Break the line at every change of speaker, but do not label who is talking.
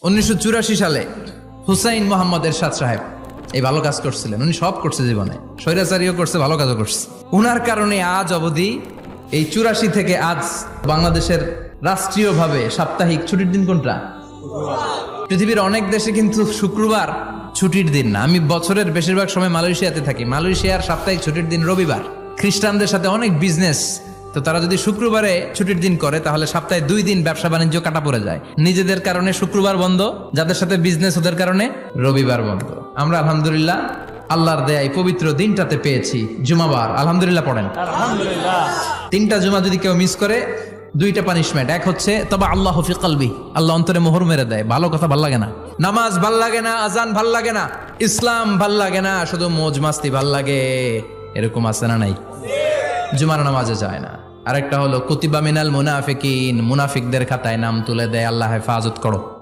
1984 সালে হুসাইন মোহাম্মদ এরশাদ সাহেব এই ভালো কাজ করছিলেন। উনি সব করছে জীবনে, স্বৈরাচারীও করছে, ভালো কাজও করছে। উনার কারণে আজ অবধি এই 84 থেকে আজ বাংলাদেশের রাষ্ট্রীয়ভাবে সাপ্তাহিক ছুটির দিন কোনটা? পৃথিবীর অনেক দেশে কিন্তু শুক্রবার ছুটির দিন না। আমি বছরের বেশিরভাগ সময় মালয়েশিয়াতে থাকি। মালয়েশিয়ার সাপ্তাহিক ছুটির দিন রবিবার। খ্রিস্টানদের সাথে অনেক বিজনেস, তো তারা যদি শুক্রবারে ছুটির দিন করে তাহলে সপ্তাহে 2 দিন ব্যবসা বাণিজ্য কাটা পড়ে যায়। নিজেদের কারণে শুক্রবার বন্ধ, যাদের সাথে বিজনেস ওদের কারণে রবিবার বন্ধ। আমরা আলহামদুলিল্লাহ আল্লাহর দেয়ায় পবিত্র দিনটাতে পেয়েছি জুমাবার। আলহামদুলিল্লাহ পড়েন।
আলহামদুলিল্লাহ।
3টা জুমা যদি কেউ মিস করে 2টা পানিশমেন্ট। এক হচ্ছে তবে আল্লাহ ফি কলবি, আল্লাহ অন্তরে মোহর মেরে দেয়, ভালো কথা ভাল লাগে না, নামাজ ভাল লাগে না, আজান ভাল লাগে না, ইসলাম ভাল লাগে না, শুধু মৌজ মাস্তি ভাল লাগে। এরকম আছে না নাই? জুমার নামাজে যায় না। আরেকটা হলো কুতিবা মিনাল মুনাফিকিন, মুনাফিকদের খাতায় নাম তুলে দেয়, আল্লাহ হেফাজত করো।